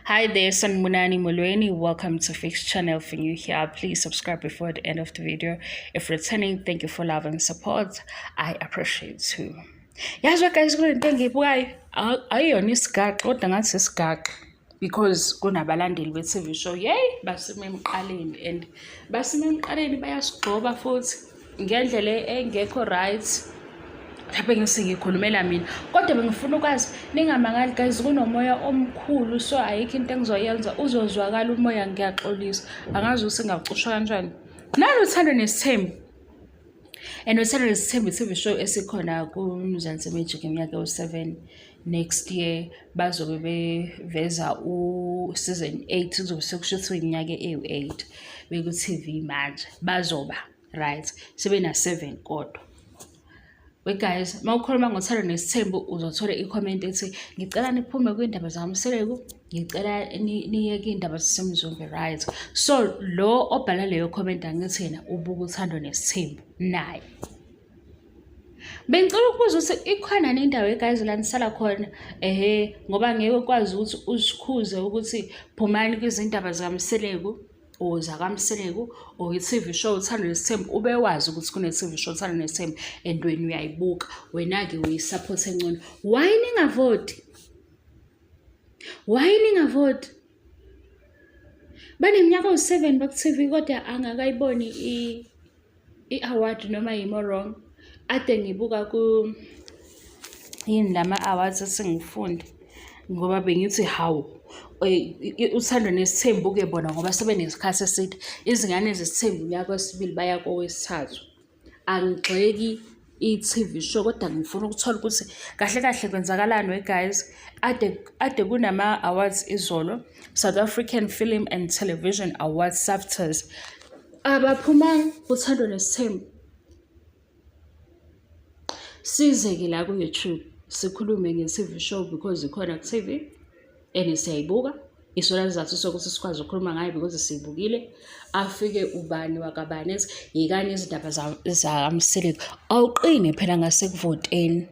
Hi there, Sanmunani Mulweni. Welcome to Fix Channel. For you here, please subscribe before the end of the video. If returning, thank you for love and support. I appreciate too. Yazi guys, kulentengibukayo ayiyona isigaxa kodwa ngathi isigaxa because kunabalandeli be-TV show yey basime emqaleni and basime emqaleni bayasigcoba futhi ngendlela engekho right. Mhlawumbe ngikhulumela mina kodwa bengifuna ukwazi ningamangali guys, kunomoya omkhulu so ayikho into engizoyenza uzozwakala umoya. Ngiyaxolisa, angazi ukuthi ngawucushwa kanjani. Nalo Uthando Nesthembu and Uthando Nesthembu TV show esikhona kuMzansi Magic iminyaka u7 next year bazobe beveza season 8 kuzobe sekushuthwa iminyaka ewu8 beku TV manje bazoba right sebena 7 kodwa. We guys, mawukhuluma ngoThando Nesthembu uzothola i-comment ethi ngicela niphume kwindaba zaMseleku, ngicela niyeke indaba zaseMzumbe right. So lo obhala leyo comment angithi yena ubuka uThando Nesthembu naye. Bengicela ukubuza ukuthi ikhona nendawo guys la nisala khona ngoba ngeke ukwazi ukuthi usikhuze ukuthi phumani kwizindaba zaMseleku or zakamseleku or i-TV show Uthando Nesthembu ube wazi ukuthi kune-TV show Uthando Nesthembu and wena uyayibuka, wena-ke uyisupport engcono. Why ningavoti? Baneminyaka u7 baku-TV kodwa angakayiboni i-award noma yimo wrong. Ade ngibuka yini lama awards esingifunde ngoba bengithi hawu Uthando Nesthembu ke bona ngoba sebenesikhathi eside. Izingane Zesthembu unyaka wesibili baya kowesithathu. Angigxeki i-TV show kodwa ngifuna ukuthola ukuthi kahle kahle kwenzakalani we guys. Ade kunama awards izolo, South African Film and Television Awards SAFTAs. Abaphumanga Uthando Nesthembu. Sizeke la ku YouTube sikhulume nge-TV show because ikhona ku TV and siyayibuka. Isona sizathu sokuthi sikwazi ukukhuluma ngayo because siyibukile. Afike ubani wakabani ethi yikani izindaba zaMseleku. Awuqine phela ngasekuvoteni.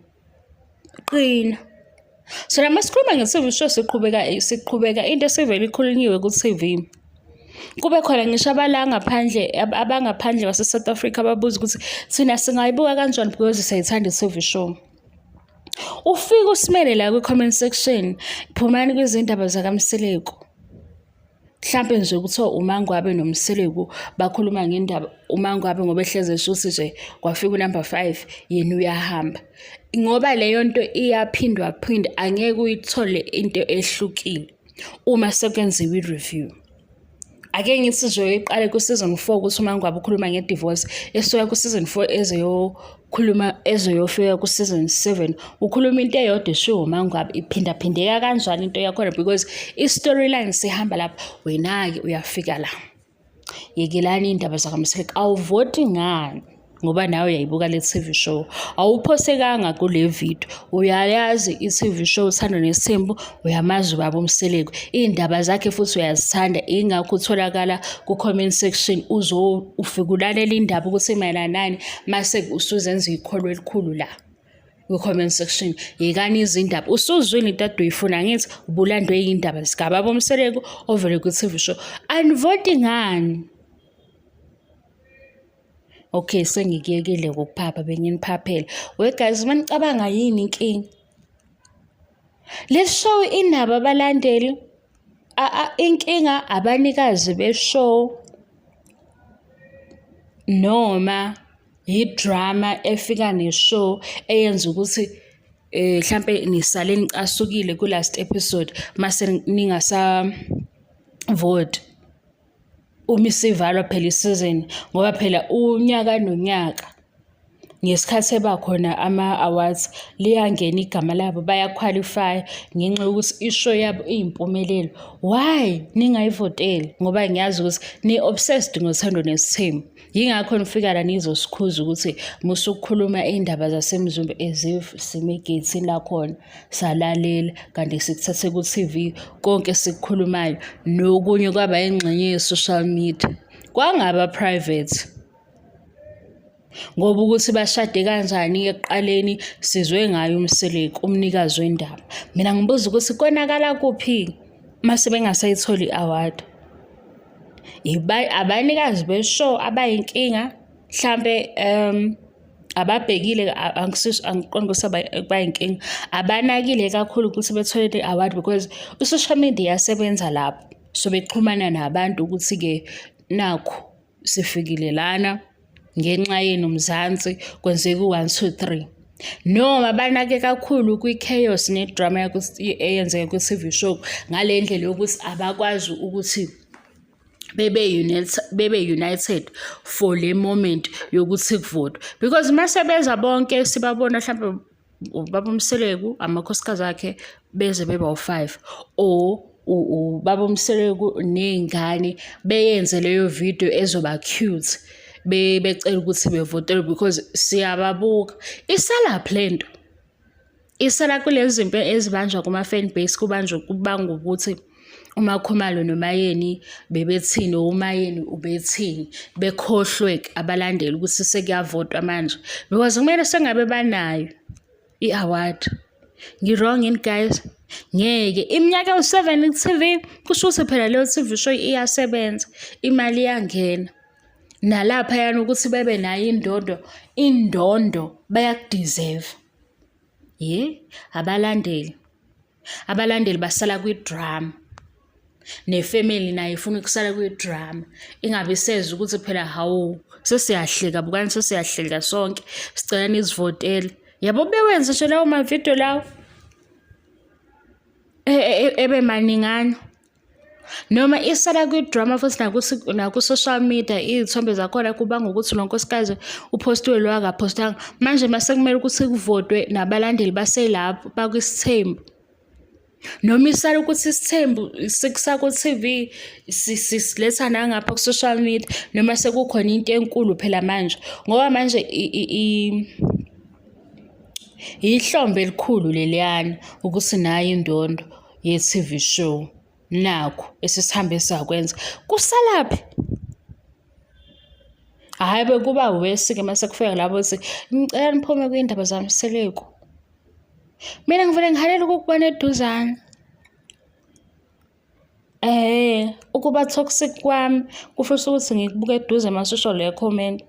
Qina. So la masikhuluma nge-TV show siqhubeka into esivele ikhulunyiwe ku TV. Kube khona ngisho abangaphandle base South Africa babuza ukuthi thina singayibuka kanjani because siyayithanda i-TV show. Ufika usimele la kwi-comment section phumani kwizindaba zakamseleku. Mhlambe nje kuthiwa uMangwabe noMseleku bakhuluma ngendaba uMangwabe ngoba ehleze eshuthi nje kwafika unumber 5 yena uyahamba. Ngoba leyo nto iyaphindwa angeke uyithole into ehlukile uma sekwenziwe i-review. Ake ngithi nje iqale ku season 4 ukuthi uMangwabe ukhuluma nge-divorce, esoya ku season 4 ezoyofika ku season 7 ukhuluma into eyodwa eshiwo uMangwabe iphindaphindeka kanjani into yakhona because i-storyline sihamba lapha. Wena-ke uyafika la yekelani indaba zakamseleku. Awuvoti ngani ngoba nawe uyayibuka le TV show. Awuphosekanga kule video. Uyayazi i-TV show Uthando Nesthembu, uyamazi ubaba uMseleku, indaba zakhe futhi uyazithanda. Ingakho utholakala ku comment section ufika ulalela indaba ukuthi mayelana nani mase usuzenza ikholo elikhulu la ku comment section. Yekani izindaba usuzwile into ade uyifuna ngithi ubulandwe indaba zikababa uMseleku ovele ku TV show. Anivoti ngani? Okay, sengikiyekile ukuphapha benginiphaphela. We guys, manicabanga yini inkinga? Le show inaba abalandeli. Inkinga abanikazi be-show noma i-drama efika ne-show eyenza ukuthi mhlambe nisale nicasukile ku last episode mase ningasa vote. Umisivalwa phela isizini ngoba phela unyaka nonyaka ngesikhathi ebakhona ama-awards liyangena igama labo bayaqualify ngenxa yokuthi ishow yabo iyimpumelelo. Why ningayivoteli? Ngoba ngiyazi ukuthi ni-obsessed ngoThando Nesthembu. Yingakho nifika la nizosikhuza ukuthi musukukhuluma indaba zaseMzumbe simegethini lakhona salalela kanti sikuthathe ku TV konke sikukhulumayo nokunye kwaba ingxenye ye-social media kwangaba private. Ngoba ukuthi bashade kanjani ekuqaleni sizwe ngayo uMseleku umnikazi wendaba. Mina ngibuza ukuthi konakala kuphi? mase bengasayitholi i-award. Abanikazi beshow abayinkinga mhlambe ababhekile angiqondi ukuthi bayinkinga abanakile kakhulu ukuthi bethole i-award because i-social media yasebenza lapho, so bexhumana nabantu ukuthi-ke nakhu sifikile lana ngenxa yenu Mzansi kwenzeka u-1 2 3. Noma banake kakhulu kwi-chaos ne-drama eyenzeka kwi-TV show ngale ndlela yokuthi abakwazi ukuthi bebe united for le moment yokuthi kuvotwe, because mase beza bonke sibabona mhlawumbe ubaba Mseleku amakhosikazi akhe beze beba u5 or ubaba Mseleku nezingane beyenze leyo video ezoba cute becela ukuthi bevotelwe because siyababuka. Isala plento isala kulezi zinto ezibanjwa kuma fan base kubanga ukuthi uMakhumalo noMayeni bebethini uMayeni ubethini bekhohlwe abalandeli ukuthi sekuyavotwa manje because kumele sengabe banayo i-award. Ngi-wrong yini guys? Ngeke iminyaka u7 ku-TV kusho ukuthi phela leyo TV show iyasebenza, imali iyangena nalapha yana ukuthi bebe nayo indondo bayakudeserve. Abalandeli basala kwi-drama, nefamily nayo ifuna ukusala kwi-drama, ingabe seza ukuthi phela hawu sesiyahleka bukani sesiyahleka sonke sicela nizivotele. Yabo bewenza nje lawo ma-video lawo ebe maningana, noma isala kwi-drama futhi naku-social media iy'thombe zakhona kubanga ukuthi lo nkosikazi uphostiwe lo akaphostanga. Manje mase kumele ukuthi kuvotwe nabalandeli baselapho bakwisithembu, noma isala ukuthi isithembu sikusaku-TV siletha nangapha ku-social media, noma sekukhona into enkulu phela manje ngoba manje ihlombe elikhulu leliyana ukuthi nayo indondo ye-TV show nakho esisihambe sakwenza kusalaphi. Hhayi bekuba wesi-ke mase kufika lapho ukuthi ngicela niphume kwiy'ndaba zaMseleku. Mina ngivele ngihalela ukukubona eduzane. Ukuba toxic kwami kufisa ukuthi ngikubuke eduze masisho le comment.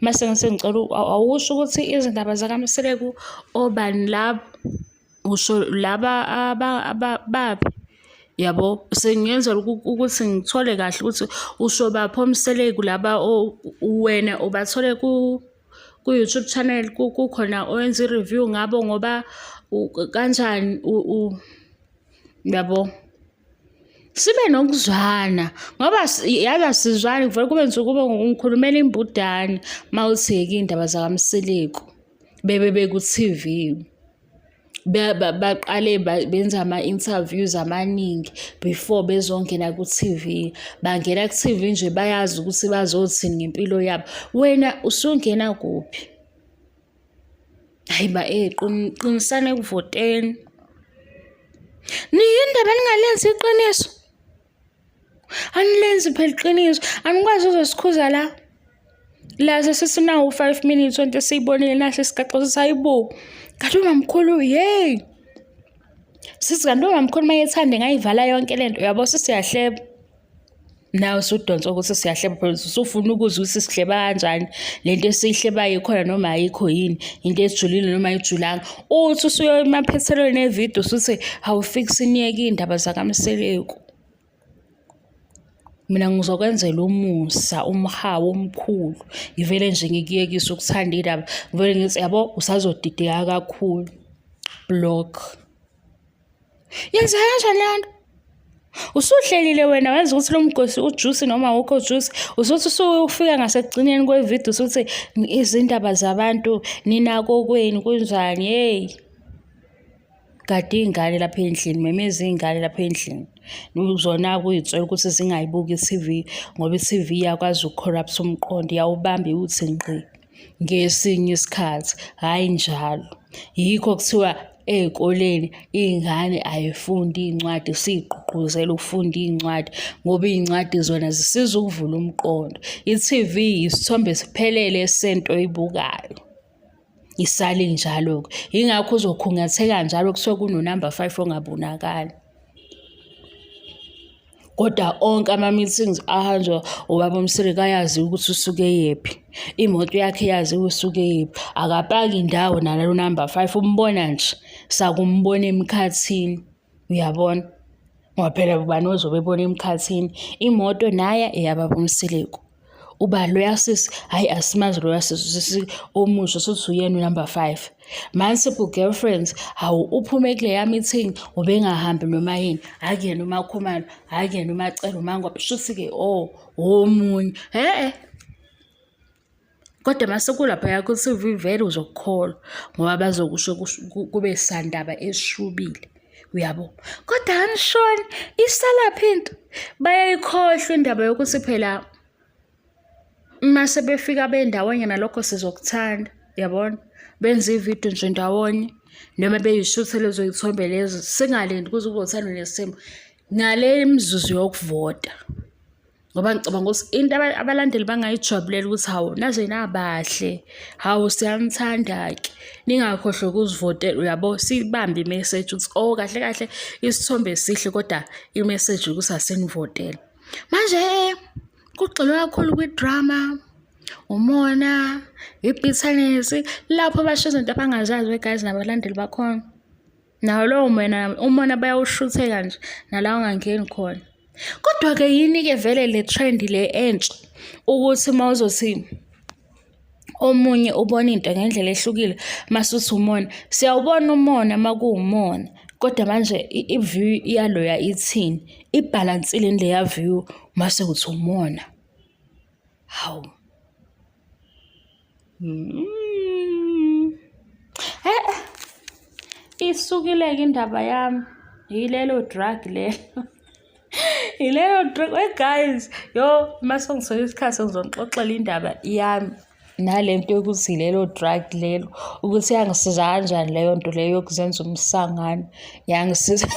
Mase ngicela awusho ukuthi izindaba zakaMseleku obani labo usho laba babi. Yabo sengiyenzela ukuthi ngithole kahle ukuthi usho bapho Mseleku laba wena ubathole ku-YouTube channel kukhona owenza i-review ngabo ngoba kanjani yabo. Sibe nokuzwana ngoba yazi sizwane kuvele kube nje kube ngikhulumela imbudane mawutheki indaba zakaMseleku bebe ku-TV baqale benza ama-interviews amaningi before bezongena ku-TV. Bangena ku-TV nje bayazi ukuthi bazothini ngempilo yabo. Wena usungena kuphi? Hayi qinisane kuvoteni. Niyindaba ningalenzi iqiniso. Anilenzi phela iqiniso. Anikwazi uzosikhuza la sesinawo 5 minutes onke siyibonile nahle Isgaxa sayibuka. Kanti umamkhulu sithi kanti umamkhulu mayethande ngayivala yonke lento yabo sesiyahleba. Nawe usudonsa ukuthi siyahleba phela usufuna ukuza ukuthi sihleba kanjani, lento esiyihlebayo ikhona noma ayikho yini, into ejulile noma ayijulanga. Uthi usuyo emaphethelweni nevideo usuthi awufix niyeke indaba zakaMseleku. Mina ngizokwenzela umusa umhawu omkhulu ngivele nje ngikuyekisa ukuthanda indaba ngivele ngithi yabo usazodideka kakhulu block. Yenza kanjani lento? Usuhlelile wena wenza ukuthi lo mgosi ujuice noma ukho juice usuthi usufika ngasekugcineni kwevideo usuthi izindaba zabantu ninako kweni kunjani. Kade ingane lapha endlini memeza ingane lapha endlini uzona kuyitswela ukuthi zingayibuki i-TV ngoba i-TV iyakwazi ukucorrupt umqondo yawubambe uthi ngqi ngesinye isikhathi. Hayi njalo yikho kuthiwa ey'koleni iy'ngane ayifundi iy'ncwadi siy'gqugquzela ukufunda iy'ncwadi ngoba iy'ncwadi zona zisiza ukuvula umqondo. I-TV isithombe siphelele sento oyibukayo isale njalo-ke. Yingakho uzokhungatheka njalo kuthiwa kunonumber 5 ongabonakali. Kodwa onke ama-meetings ahanjwa ubaba Mseleku ayazi ukuthi usuke yephi. Imoto yakhe yazi usuke yephi. Akapaki indawo nalo number 5 umbona nje. Sakumbona emkhathini. Uyabona? Ngoba phela ubani ozobe ebona emkhathini. Imoto naya eyababa Mseleku. Uba loya sisi hayi asimazi loya sisi omusha sothi uyena number 5. Multiple girlfriends hawu uphume kule meeting ubengahambi noma yini akuyena uMakhumalo akuyena uMacela uMangwa shuthi ke omunye kodwa masekulapha yakho TV vele uzokukholwa ngoba bazokusho kube Sandaba esishubile uyabo kodwa anishoni isalapha into bayayikhohlwa indaba yokuthi phela mase befika bendawonye nalokho sizokuthanda yabona benza ividiyo nje ndawonye noma beyishuthe lezo izithombe lezo singalindi kuze kube Uthando Nesthembu ngale mizuzu yokuvota ngoba ngicabanga ukuthi into abalandeli bangayijabulela ukuthi hawo naze nabahle hawo siyamthanda ke ningakhohlwa ukuzivotela uyabo sibambe imessage ukuthi kahle kahle isithombe esihle kodwa imessage ukuthi asenivotela manje kugxilwe kakhulu kwi-drama umona ibitterness lapho basho izinto abangazazi guys nabalandeli bakhona nawo lo umona bayawushutheka nje nala ungangeni khona kodwa ke yini ke vele le trend le entsha ukuthi mawuzothi omunye ubona into ngendlela ehlukile masuthi umona siyawubona umona makuwumona kodwa manje i-view yaloya ithini ibalansile leya view mase kuthi umona hawu isukile ke indaba yami yilelo drug lelo ilelo drug guys yo mase ngithola isikhathi ngizonixoxela indaba yami nalento yokuthi lelo drug lelo ukuthi yangisiza kanjani leyo nto leyo yokuzenza umsangano yangisiza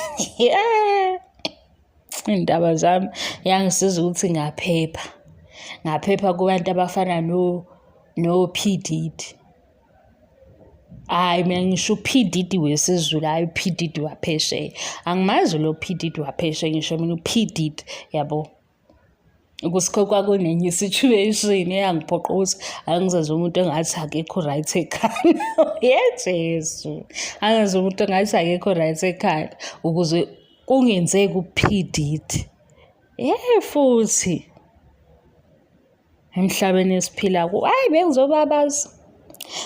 indaba zami yangisiza ukuthi ngaphepha kubantu abafana no P Diddy hayi mina ngisho P Diddy wesizulu hayi P Diddy waphesheya angimazi lo P Diddy waphesheya ngisho mina P Diddy yabo ukusikhoka kunenye situation eyangiphoqa ukuthi angizazi umuntu engathi akekho right ekhaya yejesu angazi umuntu engathi akekho right ekhaya ukuze kungenzeki ku-P Diddy futhi emhlabeni esiphila ku hayi bengizobabaza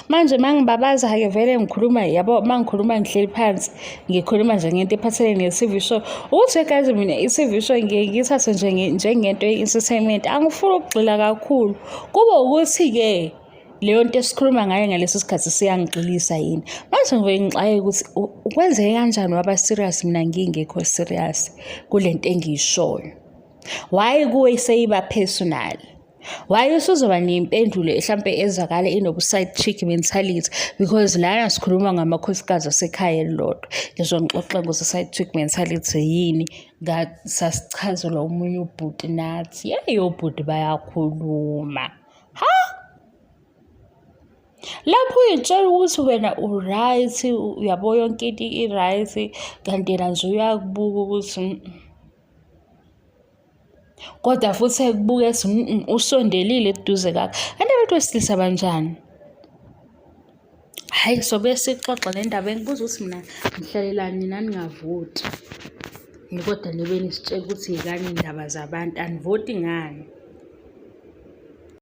manje mangibabaza-ke vele ngikhuluma yabo mangikhuluma ngihleli phansi ngikhuluma nje ngento ephathelene ne-TV show ukuthi guys mina i-TV show ngiyithathe njengento ye-entertainment angifuni ukugxila kakhulu kube ukuthi-ke leyo nto esikhuluma ngayo ngaleso sikhathi siyangigxilisa yini manje ngixaye ukuthi ukwenzeke kanjani waba serious mina ngingekho serious kule nto engiyishoyo why kuwe seyiba personal why usuzoba nempendulo mhlambe ezakala inobu-side chick mentality because lana sikhuluma ngamakhosikazi asekhaya elilodwa ngizonixoxela ngose-side chick mentality yini sasichazelwa omunye ubhuti nathi obhuti bayakhuluma lapho uyitshela ukuthi wena u-right uyabo yonke into i-right kanti yena nje uyakubuka ukuthi kodwa futhi ekubuke ethi usondelile eduze kakho kanti abantu besilisa banjani hayi sobe sixoxa le ndaba engibuza ukuthi mina ngihlalelani nani ngavoti kodwa nibe nisitshela ukuthi yikani indaba zabantu anivoti ngani